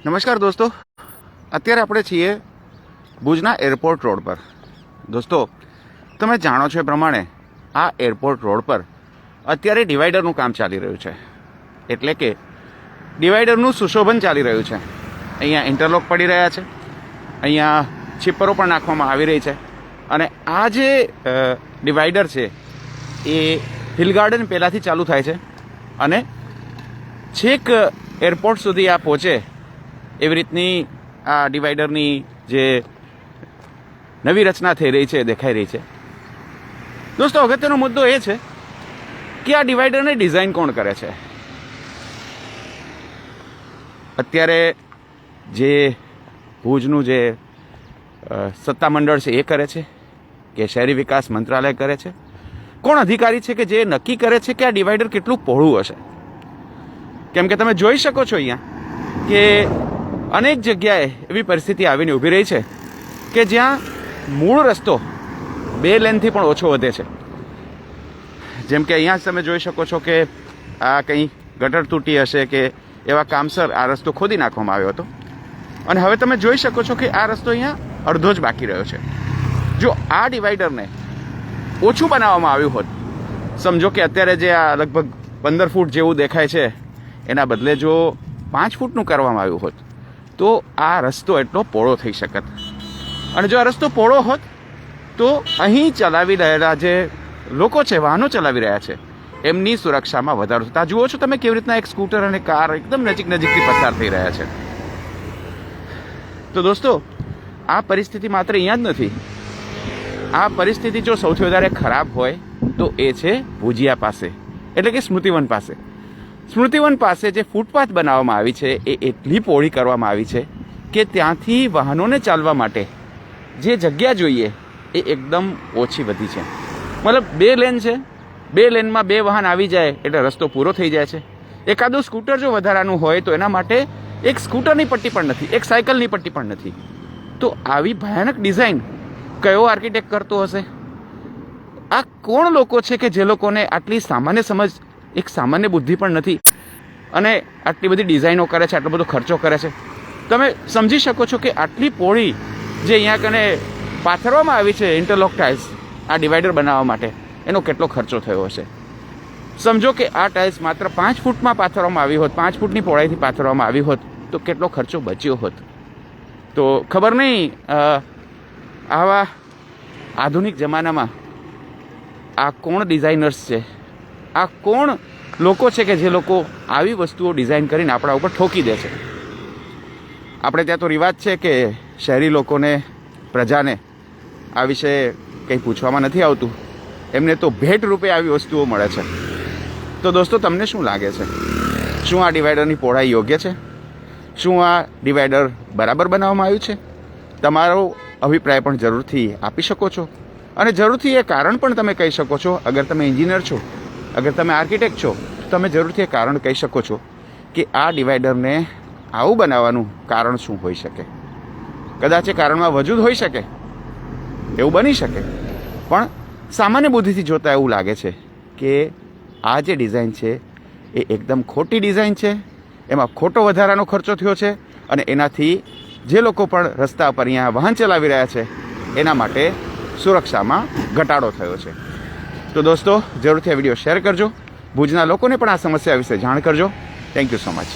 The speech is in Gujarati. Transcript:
નમસ્કાર દોસ્તો, અત્યારે આપણે છીએ ભુજના એરપોર્ટ રોડ પર. દોસ્તો, તમે જાણો છો એ પ્રમાણે આ એરપોર્ટ રોડ પર અત્યારે ડિવાઈડરનું કામ ચાલી રહ્યું છે. એટલે કે ડિવાઈડરનું સુશોભન ચાલી રહ્યું છે. અહીંયા ઇન્ટરલોક પડી રહ્યા છે, અહીંયા છીપરો પણ નાખવામાં આવી રહી છે. અને આ જે ડિવાઈડર છે એ હિલ ગાર્ડન પહેલાંથી ચાલુ થાય છે અને છેક એરપોર્ટ સુધી આ પહોંચે એવી રીતની આ ડિવાઈડરની જે નવી રચના થઈ રહી છે એ દેખાઈ રહી છે. દોસ્તો, અગત્યનો મુદ્દો એ છે કે આ ડિવાઈડરને ડિઝાઇન કોણ કરે છે. અત્યારે જે ભુજનું જે સત્તામંડળ છે એ કરે છે કે શહેરી વિકાસ મંત્રાલય કરે છે? કોણ અધિકારી છે કે જે નક્કી કરે છે કે આ ડિવાઈડર કેટલું પહોળું હશે? કેમ કે તમે જોઈ શકો છો અહીંયા કે અનેક જગ્યાએ એવી પરિસ્થિતિ આવીને ઊભી રહી છે કે જ્યાં મૂળ રસ્તો 2 લેનથી પણ ઓછો વધે છે. જેમ કે અહીંયા જ તમે જોઈ શકો છો કે આ કંઈ ગટર તૂટી હશે કે એવા કામસર આ રસ્તો ખોદી નાખવામાં આવ્યો હતો અને હવે તમે જોઈ શકો છો કે આ રસ્તો અહીંયા અડધો જ બાકી રહ્યો છે. જો આ ડિવાઈડરને ઓછું બનાવવામાં આવ્યું હોત, સમજો કે અત્યારે જે આ લગભગ 15 ફૂટ જેવું દેખાય છે એના બદલે જો 5 ફૂટનું કરવામાં આવ્યું હોત તો આ રસ્તો એટલો પહોળો થઈ શકત. અને જો આ રસ્તો પહોળો હોત તો અહીં ચલાવી રહેલા જે લોકો છે, વાહનો ચલાવી રહ્યા છે, એમની સુરક્ષામાં વધારો થતા. જુઓ છો તમે કેવી રીતના એક સ્કૂટર અને કાર એકદમ નજીકથી પસાર થઈ રહ્યા છે. તો દોસ્તો, આ પરિસ્થિતિ માત્ર અહીંયા જ નથી. આ પરિસ્થિતિ જો સૌથી વધારે ખરાબ હોય તો એ છે ભુજિયા પાસે, એટલે કે સ્મૃતિવન પાસે. સ્મૃતિવન પાસે જે ફૂટપાથ બનાવવામાં આવી છે એ એટલી પહોળી કરવામાં આવી છે કે ત્યાંથી વાહનોને ચાલવા માટે જે જગ્યા જોઈએ એ એકદમ ઓછી વધી છે. મતલબ 2 લેન છે, 2 લેનમાં 2 વાહન આવી જાય એટલે રસ્તો પૂરો થઈ જાય છે. એકાદું સ્કૂટર જો વધારાનું હોય તો એના માટે એક સ્કૂટરની પટ્ટી પણ નથી, એક સાયકલની પટ્ટી પણ નથી. તો આવી ભયાનક ડિઝાઇન કયો આર્કિટેક્ટ કરતો હશે? આ કોણ લોકો છે કે જે લોકોને આટલી સામાન્ય સમજ, એક સામાન્ય બુદ્ધિ પણ નથી અને આટલી બધી ડિઝાઇનો કરે છે, આટલો બધો ખર્ચો કરે છે? તમે સમજી શકો છો કે આટલી પહોળી જે અહીંયા કને પાથરવામાં આવી છે ઇન્ટરલોક ટાઇલ્સ આ ડિવાઈડર બનાવવા માટે, એનો કેટલો ખર્ચો થયો હશે? સમજો કે આ ટાઇલ્સ માત્ર 5 ફૂટમાં પાથરવામાં આવી હોત, 5 ફૂટની પહોળાઈથી પાથરવામાં આવી હોત તો કેટલો ખર્ચો બચ્યો હોત? તો ખબર નહીં આવા આધુનિક જમાનામાં આ કોણ ડિઝાઇનર્સ છે, આ કોણ લોકો છે કે જે લોકો આવી વસ્તુઓ ડિઝાઇન કરીને આપણા ઉપર ઠોકી દે છે. આપણે ત્યાં તો રિવાજ છે કે શહેરી લોકોને, પ્રજાને આ વિશે કંઈ પૂછવામાં નથી આવતું, એમને તો ભેટ રૂપે આવી વસ્તુઓ મળે છે. તો દોસ્તો, તમને શું લાગે છે? શું આ ડિવાઈડરની પહોળાઈ યોગ્ય છે? શું આ ડિવાઈડર બરાબર બનાવવામાં આવ્યું છે? તમારો અભિપ્રાય પણ જરૂરથી આપી શકો છો અને જરૂરથી એ કારણ પણ તમે કહી શકો છો. અગર તમે એન્જિનિયર છો, અગર તમે આર્કિટેક્ટ છો તો તમે જરૂરથી એ કારણ કહી શકો છો કે આ ડિવાઈડરને આવું બનાવવાનું કારણ શું હોઈ શકે. કદાચ એ કારણમાં વજૂદ હોઈ શકે, એવું બની શકે, પણ સામાન્ય બુદ્ધિથી જોતાં એવું લાગે છે કે આ જે ડિઝાઇન છે એ એકદમ ખોટી ડિઝાઇન છે. એમાં ખોટો વધારાનો ખર્ચો થયો છે અને એનાથી જે લોકો પણ રસ્તા પર અહીંયા વાહન ચલાવી રહ્યા છે એના માટે સુરક્ષામાં ઘટાડો થયો છે. તો દોસ્તો, જરૂરથી આ વિડીયો શેર કરજો, ભુજના લોકોને પણ આ સમસ્યા વિશે જાણ કરજો. Thank you so much.